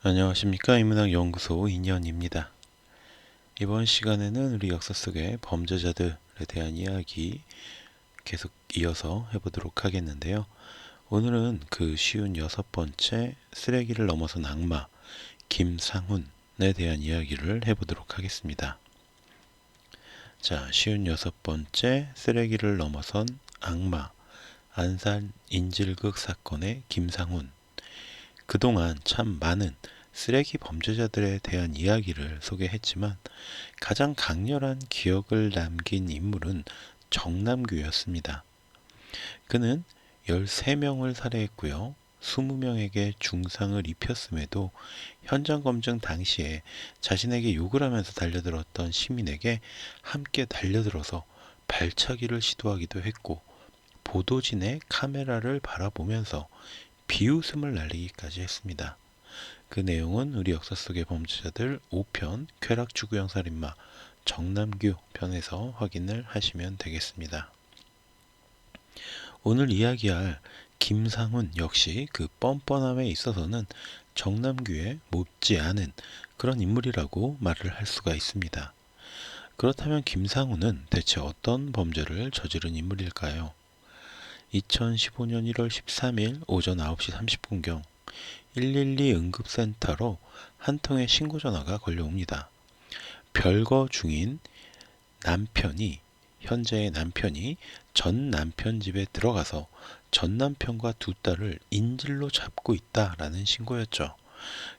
안녕하십니까. 인문학연구소 인연입니다. 이번 시간에는 우리 역사 속의 범죄자들에 대한 이야기 계속 이어서 해보도록 하겠는데요. 오늘은 그 쉬운 6번째 쓰레기를 넘어선 악마 김상훈에 대한 이야기를 해보도록 하겠습니다. 자, 쉬운 6번째 쓰레기를 넘어선 악마 안산 인질극 사건의 김상훈. 그동안 참 많은 쓰레기 범죄자들에 대한 이야기를 소개했지만 가장 강렬한 기억을 남긴 인물은 정남규였습니다. 그는 13명을 살해했고요. 20명에게 중상을 입혔음에도 현장 검증 당시에 자신에게 욕을 하면서 달려들었던 시민에게 함께 달려들어서 발차기를 시도하기도 했고 보도진의 카메라를 바라보면서 비웃음을 날리기까지 했습니다. 그 내용은 우리 역사 속의 범죄자들 5편 쾌락주구형살인마 정남규 편에서 확인을 하시면 되겠습니다. 오늘 이야기할 김상훈 역시 그 뻔뻔함에 있어서는 정남규에 못지않은 그런 인물이라고 말을 할 수가 있습니다. 그렇다면 김상훈은 대체 어떤 범죄를 저지른 인물일까요? 2015년 1월 13일 오전 9시 30분경 112 응급센터로 한 통의 신고 전화가 걸려옵니다. 별거 중인 현재의 남편이 전 남편 집에 들어가서 전 남편과 두 딸을 인질로 잡고 있다라는 신고였죠.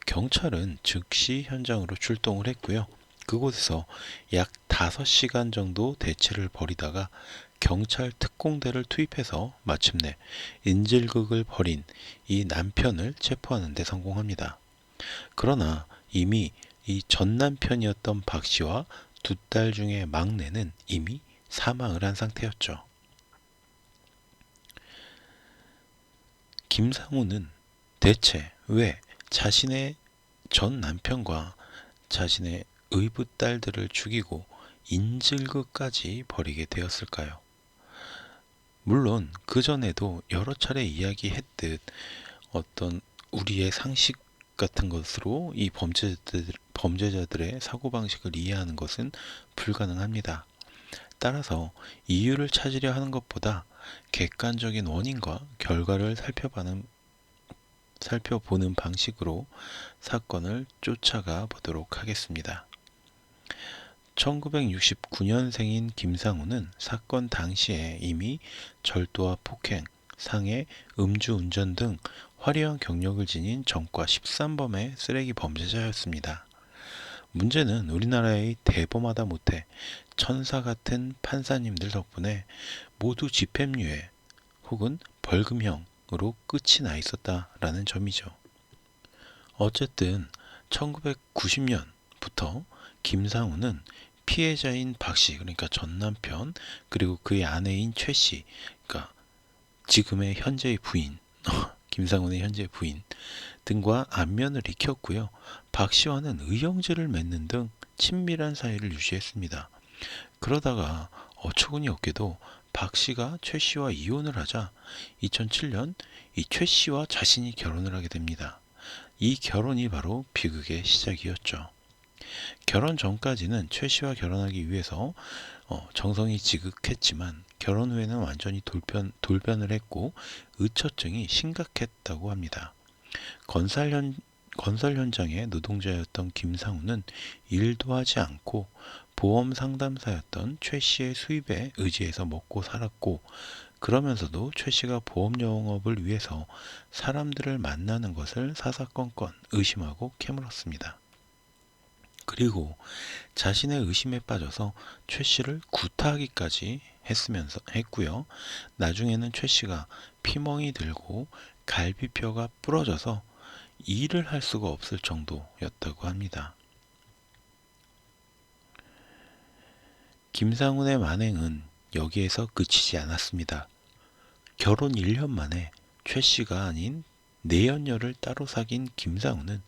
경찰은 즉시 현장으로 출동을 했고요. 그곳에서 약 5시간 정도 대치를 벌이다가 경찰 특공대를 투입해서 마침내 인질극을 벌인 이 남편을 체포하는 데 성공합니다. 그러나 이미 이 전 남편이었던 박 씨와 두 딸 중에 막내는 이미 사망을 한 상태였죠. 김상우는 대체 왜 자신의 전 남편과 자신의 의붓 딸들을 죽이고 인질극까지 벌이게 되었을까요? 물론 그전에도 여러 차례 이야기했듯 어떤 우리의 상식 같은 것으로 이 범죄자들의 사고방식을 이해하는 것은 불가능합니다. 따라서 이유를 찾으려 하는 것보다 객관적인 원인과 결과를 살펴보는 방식으로 사건을 쫓아가 보도록 하겠습니다. 1969년생인 김상우는 사건 당시에 이미 절도와 폭행, 상해, 음주운전 등 화려한 경력을 지닌 전과 13범의 쓰레기 범죄자였습니다. 문제는 우리나라의 대범하다 못해 천사 같은 판사님들 덕분에 모두 집행유예 혹은 벌금형으로 끝이 나 있었다라는 점이죠. 어쨌든 1990년부터 김상우는 피해자인 박 씨, 그러니까 전 남편, 그리고 그의 아내인 최 씨, 그러니까 지금의 현재의 부인, 김상훈의 현재 부인 등과 안면을 익혔고요. 박 씨와는 의형제를 맺는 등 친밀한 사이를 유지했습니다. 그러다가 어처구니 없게도 박 씨가 최 씨와 이혼을 하자 2007년 이 최 씨와 자신이 결혼을 하게 됩니다. 이 결혼이 바로 비극의 시작이었죠. 결혼 전까지는 최 씨와 결혼하기 위해서 정성이 지극했지만 결혼 후에는 완전히 돌변을 했고 의처증이 심각했다고 합니다. 건설 현장의 노동자였던 김상우는 일도 하지 않고 보험 상담사였던 최 씨의 수입에 의지해서 먹고 살았고 그러면서도 최 씨가 보험 영업을 위해서 사람들을 만나는 것을 사사건건 의심하고 캐물었습니다. 그리고 자신의 의심에 빠져서 최 씨를 구타하기까지 했고요. 나중에는 최 씨가 피멍이 들고 갈비뼈가 부러져서 일을 할 수가 없을 정도였다고 합니다. 김상훈의 만행은 여기에서 그치지 않았습니다. 결혼 1년 만에 최 씨가 아닌 내연녀를 따로 사귄 김상훈은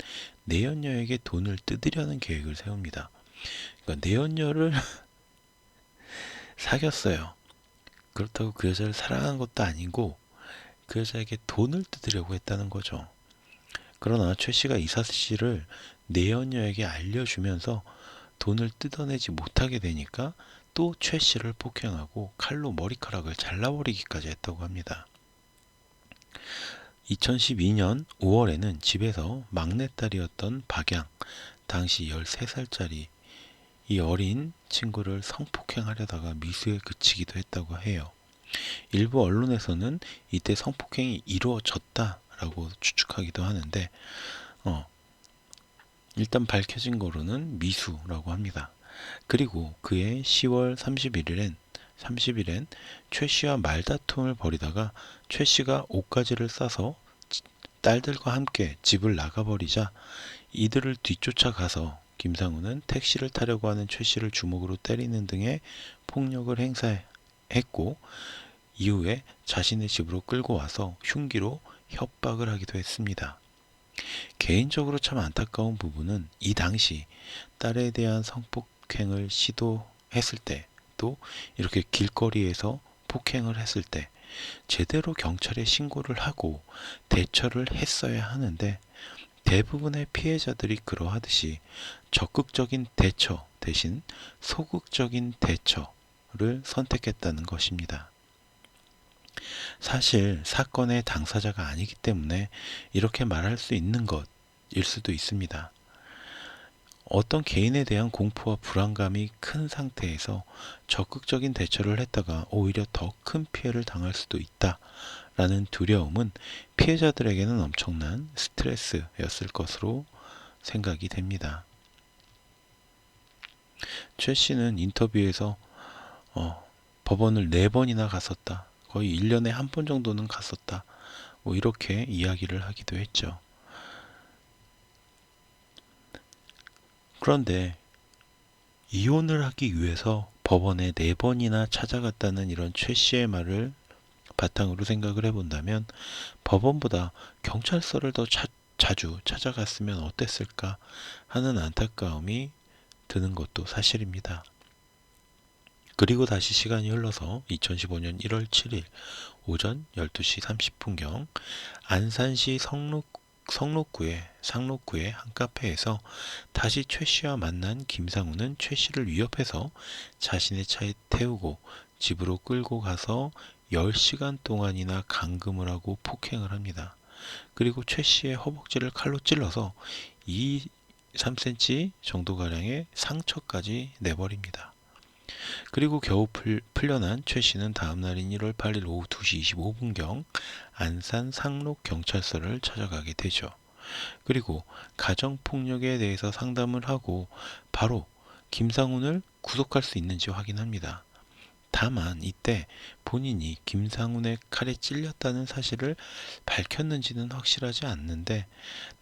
내연녀에게 돈을 뜯으려는 계획을 세웁니다. 그러니까 내연녀를 사귀었어요. 그렇다고 그 여자를 사랑한 것도 아니고 그 여자에게 돈을 뜯으려고 했다는 거죠. 그러나 최 씨가 이 사실을 내연녀에게 알려주면서 돈을 뜯어내지 못하게 되니까 또 최 씨를 폭행하고 칼로 머리카락을 잘라버리기까지 했다고 합니다. 2012년 5월에는 집에서 막내딸이었던 박양, 당시 13살짜리 이 어린 친구를 성폭행하려다가 미수에 그치기도 했다고 해요. 일부 언론에서는 이때 성폭행이 이루어졌다라고 추측하기도 하는데 일단 밝혀진 거로는 미수라고 합니다. 그리고 그해 10월 30일엔 최 씨와 말다툼을 벌이다가 최 씨가 옷가지를 싸서 딸들과 함께 집을 나가버리자 이들을 뒤쫓아가서 김상우는 택시를 타려고 하는 최 씨를 주먹으로 때리는 등의 폭력을 행사했고 이후에 자신의 집으로 끌고 와서 흉기로 협박을 하기도 했습니다. 개인적으로 참 안타까운 부분은 이 당시 딸에 대한 성폭행을 시도했을 때, 또 이렇게 길거리에서 폭행을 했을 때 제대로 경찰에 신고를 하고 대처를 했어야 하는데 대부분의 피해자들이 그러하듯이 적극적인 대처 대신 소극적인 대처를 선택했다는 것입니다. 사실 사건의 당사자가 아니기 때문에 이렇게 말할 수 있는 것일 수도 있습니다. 어떤 개인에 대한 공포와 불안감이 큰 상태에서 적극적인 대처를 했다가 오히려 더 큰 피해를 당할 수도 있다라는 두려움은 피해자들에게는 엄청난 스트레스였을 것으로 생각이 됩니다. 최 씨는 인터뷰에서 법원을 4번이나 갔었다. 거의 1년에 한 번 정도는 갔었다. 뭐 이렇게 이야기를 하기도 했죠. 그런데 이혼을 하기 위해서 법원에 4번이나 찾아갔다는 이런 최 씨의 말을 바탕으로 생각을 해본다면 법원보다 경찰서를 더 자주 찾아갔으면 어땠을까 하는 안타까움이 드는 것도 사실입니다. 그리고 다시 시간이 흘러서 2015년 1월 7일 오전 12시 30분경 안산시 상록구의 한 카페에서 다시 최 씨와 만난 김상우는 최 씨를 위협해서 자신의 차에 태우고 집으로 끌고 가서 10시간 동안이나 감금을 하고 폭행을 합니다. 그리고 최 씨의 허벅지를 칼로 찔러서 3cm 정도가량의 상처까지 내버립니다. 그리고 겨우 풀려난 최 씨는 다음 날인 1월 8일 오후 2시 25분경 안산 상록경찰서를 찾아가게 되죠. 그리고 가정폭력에 대해서 상담을 하고 바로 김상훈을 구속할 수 있는지 확인합니다. 다만 이때 본인이 김상훈의 칼에 찔렸다는 사실을 밝혔는지는 확실하지 않는데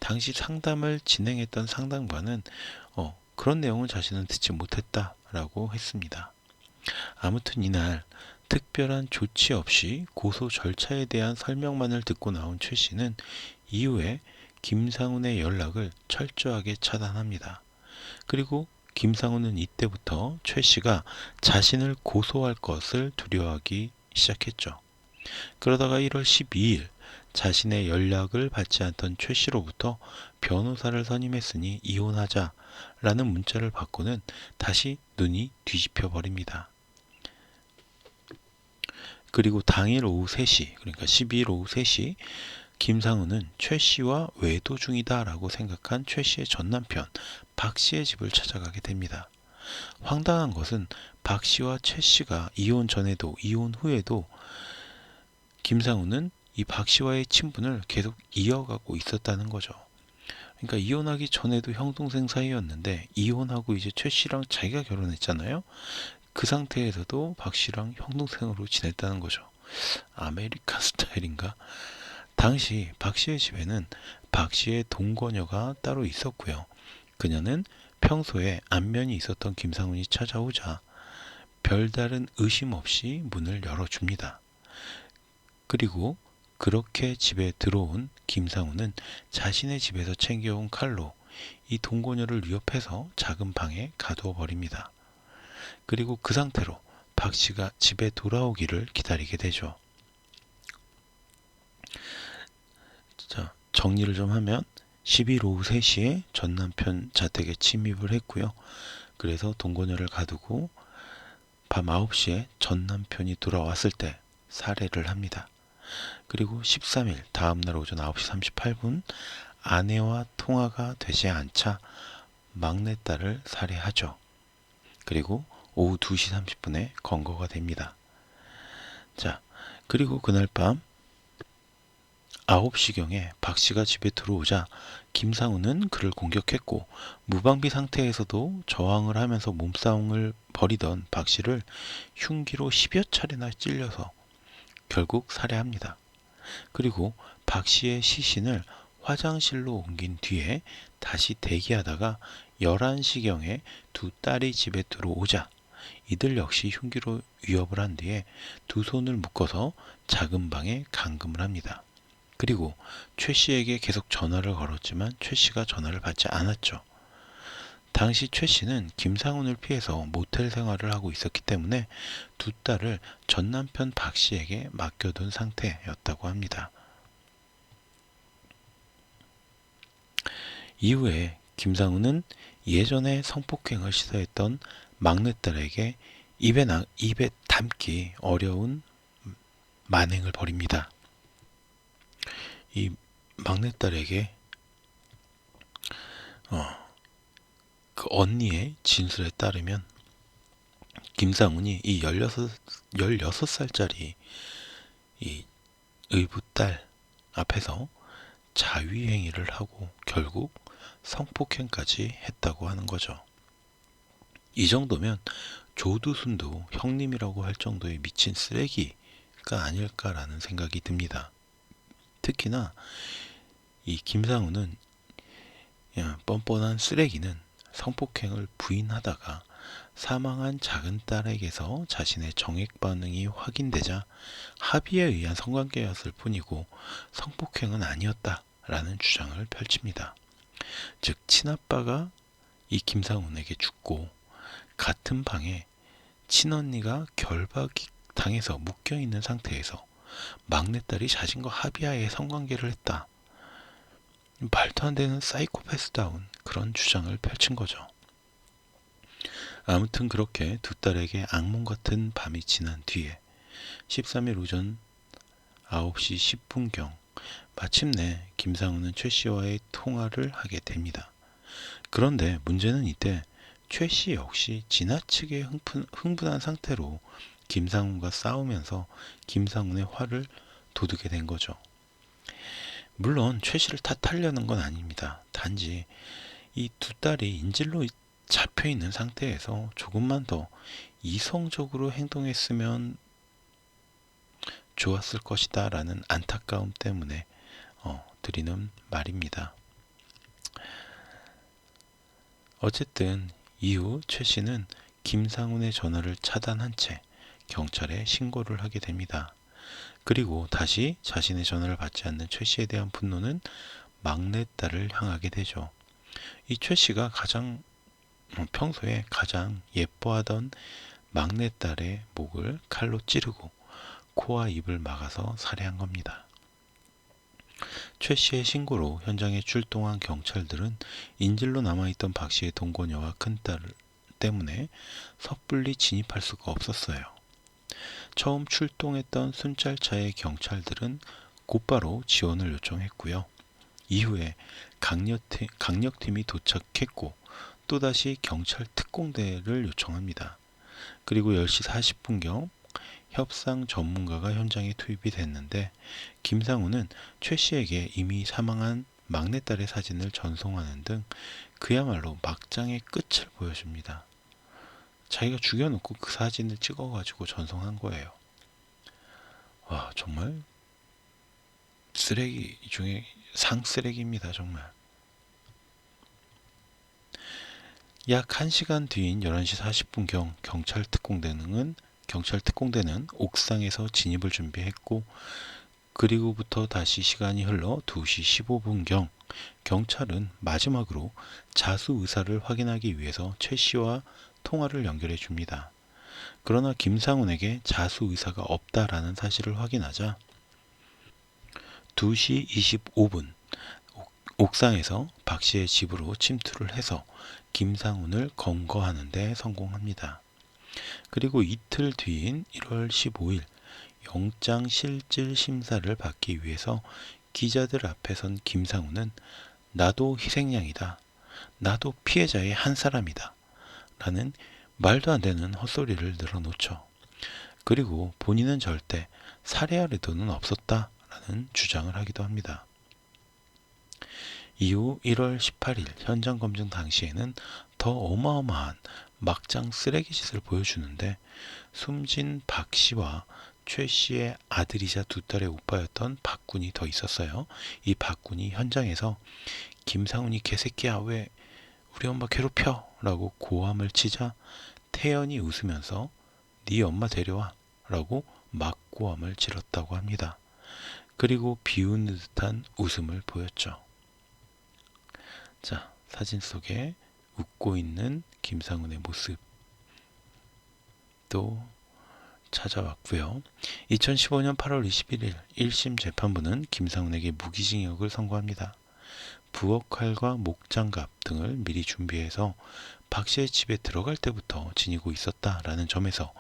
당시 상담을 진행했던 상담관은 그런 내용을 자신은 듣지 못했다라고 했습니다. 아무튼 이날 특별한 조치 없이 고소 절차에 대한 설명만을 듣고 나온 최 씨는 이후에 김상훈의 연락을 철저하게 차단합니다. 그리고 김상훈은 이때부터 최 씨가 자신을 고소할 것을 두려워하기 시작했죠. 그러다가 1월 12일 자신의 연락을 받지 않던 최 씨로부터 변호사를 선임했으니 이혼하자라는 문자를 받고는 다시 눈이 뒤집혀 버립니다. 그리고 당일 오후 3시, 그러니까 12일 오후 3시 김상훈은 최 씨와 외도 중이다라고 생각한 최 씨의 전남편 박 씨의 집을 찾아가게 됩니다. 황당한 것은 박 씨와 최 씨가 이혼 전에도 이혼 후에도 김상훈은 이 박 씨와의 친분을 계속 이어가고 있었다는 거죠. 그러니까 이혼하기 전에도 형동생 사이였는데 이혼하고 이제 최 씨랑 자기가 결혼했잖아요. 그 상태에서도 박 씨랑 형동생으로 지냈다는 거죠. 아메리칸 스타일인가? 당시 박 씨의 집에는 박 씨의 동거녀가 따로 있었고요. 그녀는 평소에 안면이 있었던 김상훈이 찾아오자 별다른 의심 없이 문을 열어줍니다. 그리고 그렇게 집에 들어온 김상훈은 자신의 집에서 챙겨온 칼로 이 동거녀를 위협해서 작은 방에 가두어 버립니다. 그리고 그 상태로 박 씨가 집에 돌아오기를 기다리게 되죠. 자, 정리를 좀 하면 10일 오후 3시에 전 남편 자택에 침입을 했고요. 그래서 동거녀를 가두고 밤 9시에 전 남편이 돌아왔을 때 살해를 합니다. 그리고 13일 다음날 오전 9시 38분 아내와 통화가 되지 않자 막내딸을 살해하죠. 그리고 오후 2시 30분에 검거가 됩니다. 자, 그리고 그날 밤 9시경에 박 씨가 집에 들어오자 김상우는 그를 공격했고 무방비 상태에서도 저항을 하면서 몸싸움을 벌이던 박 씨를 흉기로 10여 차례나 찔려서 결국 살해합니다. 그리고 박 씨의 시신을 화장실로 옮긴 뒤에 다시 대기하다가 11시경에 두 딸이 집에 들어오자 이들 역시 흉기로 위협을 한 뒤에 두 손을 묶어서 작은 방에 감금을 합니다. 그리고 최 씨에게 계속 전화를 걸었지만 최 씨가 전화를 받지 않았죠. 당시 최 씨는 김상훈을 피해서 모텔 생활을 하고 있었기 때문에 두 딸을 전 남편 박 씨에게 맡겨둔 상태였다고 합니다. 이후에 김상훈은 예전에 성폭행을 시도했던 막내딸에게 입에 담기 어려운 만행을 벌입니다. 이 막내딸에게 그 언니의 진술에 따르면 김상훈이 이 16살짜리 이 의붓 딸 앞에서 자위행위를 하고 결국 성폭행까지 했다고 하는 거죠. 이 정도면 조두순도 형님이라고 할 정도의 미친 쓰레기가 아닐까라는 생각이 듭니다. 특히나 이 김상우는 뻔뻔한 쓰레기는 성폭행을 부인하다가 사망한 작은 딸에게서 자신의 정액 반응이 확인되자 합의에 의한 성관계였을 뿐이고 성폭행은 아니었다라는 주장을 펼칩니다. 즉 친아빠가 이 김상훈에게 죽고 같은 방에 친언니가 결박이 당해서 묶여있는 상태에서 막내딸이 자신과 합의하에 성관계를 했다. 말도 안 되는 사이코패스다운 그런 주장을 펼친 거죠. 아무튼 그렇게 두 딸에게 악몽 같은 밤이 지난 뒤에 13일 오전 9시 10분경 마침내 김상훈은 최 씨와의 통화를 하게 됩니다. 그런데 문제는 이때 최 씨 역시 지나치게 흥분한 상태로 김상훈과 싸우면서 김상훈의 화를 돋우게 된 거죠. 물론 최 씨를 탓하려는 건 아닙니다. 단지 이 두 딸이 인질로 잡혀 있는 상태에서 조금만 더 이성적으로 행동했으면 좋았을 것이다 라는 안타까움 때문에 드리는 말입니다. 어쨌든 이후 최 씨는 김상훈의 전화를 차단한 채 경찰에 신고를 하게 됩니다. 그리고 다시 자신의 전화를 받지 않는 최 씨에 대한 분노는 막내딸을 향하게 되죠. 이 최 씨가 평소에 가장 예뻐하던 막내딸의 목을 칼로 찌르고 코와 입을 막아서 살해한 겁니다. 최 씨의 신고로 현장에 출동한 경찰들은 인질로 남아있던 박 씨의 동거녀와 큰딸 때문에 섣불리 진입할 수가 없었어요. 처음 출동했던 순찰차의 경찰들은 곧바로 지원을 요청했고요. 이후에 강력팀이 도착했고 또다시 경찰 특공대를 요청합니다. 그리고 10시 40분경 협상 전문가가 현장에 투입이 됐는데 김상우는 최 씨에게 이미 사망한 막내딸의 사진을 전송하는 등 그야말로 막장의 끝을 보여줍니다. 자기가 죽여놓고 그 사진을 찍어가지고 전송한 거예요. 와, 정말 쓰레기 중에 상쓰레기입니다. 정말. 약 1시간 뒤인 11시 40분경 경찰 특공대는 옥상에서 진입을 준비했고 그리고부터 다시 시간이 흘러 2시 15분경 경찰은 마지막으로 자수 의사를 확인하기 위해서 최 씨와 통화를 연결해 줍니다. 그러나 김상훈에게 자수 의사가 없다라는 사실을 확인하자 2시 25분 옥상에서 박 씨의 집으로 침투를 해서 김상훈을 검거하는 데 성공합니다. 그리고 이틀 뒤인 1월 15일 영장 실질 심사를 받기 위해서 기자들 앞에 선 김상훈은 나도 희생양이다. 나도 피해자의 한 사람이다. 라는 말도 안 되는 헛소리를 늘어놓죠. 그리고 본인은 절대 살해할 의도는 없었다. 라는 주장을 하기도 합니다. 이후 1월 18일 현장 검증 당시에는 더 어마어마한 막장 쓰레기 짓을 보여주는데 숨진 박 씨와 최 씨의 아들이자 두 딸의 오빠였던 박군이 더 있었어요. 이 박군이 현장에서 김상훈이 개새끼야 왜 우리 엄마 괴롭혀? 라고 고함을 치자 태연이 웃으면서 네 엄마 데려와 라고 막고함을 질렀다고 합니다. 그리고 비웃는 듯한 웃음을 보였죠. 자, 사진 속에 웃고 있는 김상훈의 모습도 찾아왔고요. 2015년 8월 21일 1심 재판부는 김상훈에게 무기징역을 선고합니다. 부엌칼과 목장갑 등을 미리 준비해서 박 씨의 집에 들어갈 때부터 지니고 있었다라는 점에서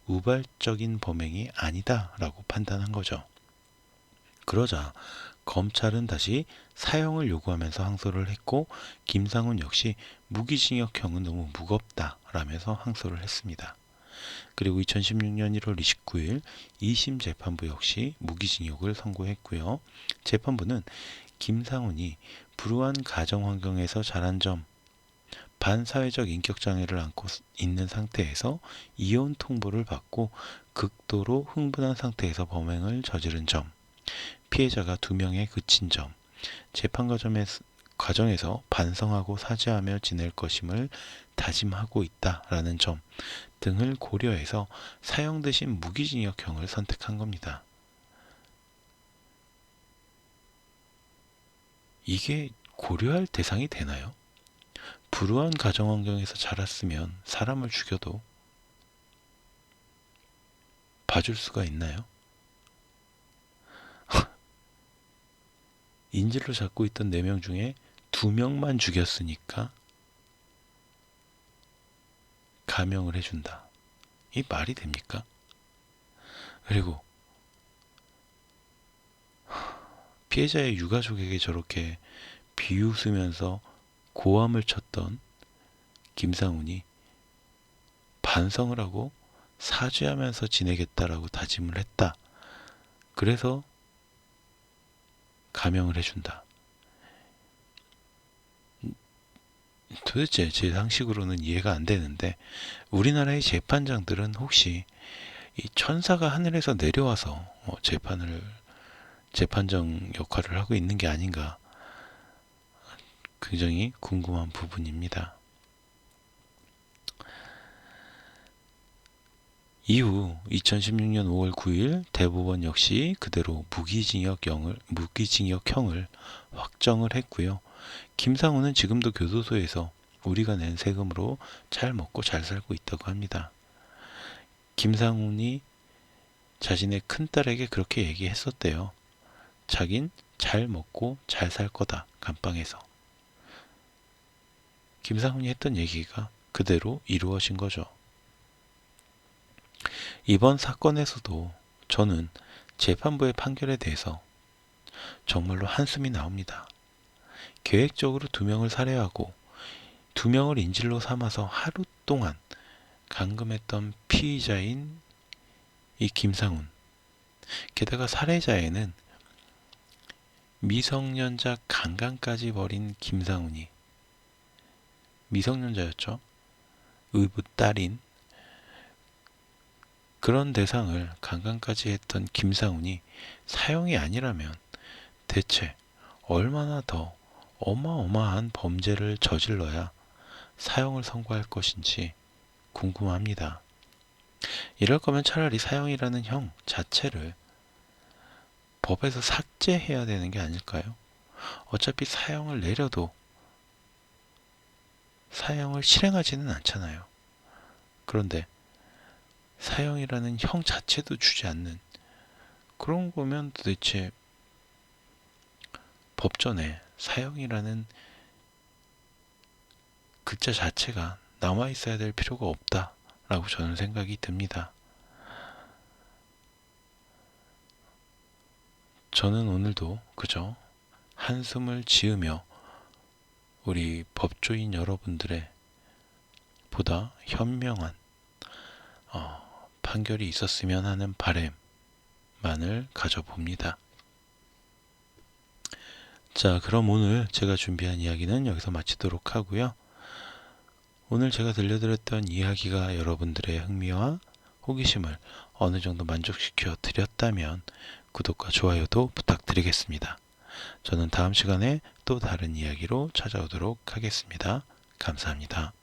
우발적인 범행이 아니다라고 판단한 거죠. 그러자 검찰은 다시 사형을 요구하면서 항소를 했고 김상훈 역시 무기징역형은 너무 무겁다라면서 항소를 했습니다. 그리고 2016년 1월 29일 2심 재판부 역시 무기징역을 선고했고요. 재판부는 김상훈이 불우한 가정 환경에서 자란 점, 반사회적 인격장애를 안고 있는 상태에서 이혼 통보를 받고 극도로 흥분한 상태에서 범행을 저지른 점, 피해자가 2명에 그친 점, 재판 과정에서 반성하고 사죄하며 지낼 것임을 다짐하고 있다라는 점 등을 고려해서 사형 대신 무기징역형을 선택한 겁니다. 이게 고려할 대상이 되나요? 불우한 가정 환경에서 자랐으면 사람을 죽여도 봐줄 수가 있나요? 인질로 잡고 있던 4명 중에 2명만 죽였으니까 감형을 해준다. 이 말이 됩니까? 그리고 피해자의 유가족에게 저렇게 비웃으면서 고함을 쳤던 김상훈이 반성을 하고 사죄하면서 지내겠다라고 다짐을 했다. 그래서 감형을 해준다. 도대체 제 상식으로는 이해가 안 되는데 우리나라의 재판장들은 혹시 이 천사가 하늘에서 내려와서 재판정 역할을 하고 있는 게 아닌가 굉장히 궁금한 부분입니다. 이후 2016년 5월 9일 대법원 역시 그대로 무기징역형을 확정을 했고요. 김상훈은 지금도 교도소에서 우리가 낸 세금으로 잘 먹고 잘 살고 있다고 합니다. 김상훈이 자신의 큰딸에게 그렇게 얘기했었대요. 자긴 잘 먹고 잘 살 거다. 감방에서. 김상훈이 했던 얘기가 그대로 이루어진 거죠. 이번 사건에서도 저는 재판부의 판결에 대해서 정말로 한숨이 나옵니다. 계획적으로 2명을 살해하고 2명을 인질로 삼아서 하루 동안 감금했던 피의자인 이 김상훈. 게다가 살해자에는 미성년자 강간까지 벌인 김상훈이 미성년자였죠. 의붓 딸인 그런 대상을 강간까지 했던 김상훈이 사형이 아니라면 대체 얼마나 더 어마어마한 범죄를 저질러야 사형을 선고할 것인지 궁금합니다. 이럴 거면 차라리 사형이라는 형 자체를 법에서 삭제해야 되는 게 아닐까요? 어차피 사형을 내려도 사형을 실행하지는 않잖아요. 그런데 사형이라는 형 자체도 주지 않는 그런 거면 도대체 법전에 사형이라는 글자 자체가 남아 있어야 될 필요가 없다라고 저는 생각이 듭니다. 저는 오늘도 그저 한숨을 지으며 우리 법조인 여러분들의 보다 현명한 판결이 있었으면 하는 바람만을 가져봅니다. 자, 그럼 오늘 제가 준비한 이야기는 여기서 마치도록 하고요. 오늘 제가 들려드렸던 이야기가 여러분들의 흥미와 호기심을 어느 정도 만족시켜 드렸다면 구독과 좋아요도 부탁드리겠습니다. 저는 다음 시간에 또 다른 이야기로 찾아오도록 하겠습니다. 감사합니다.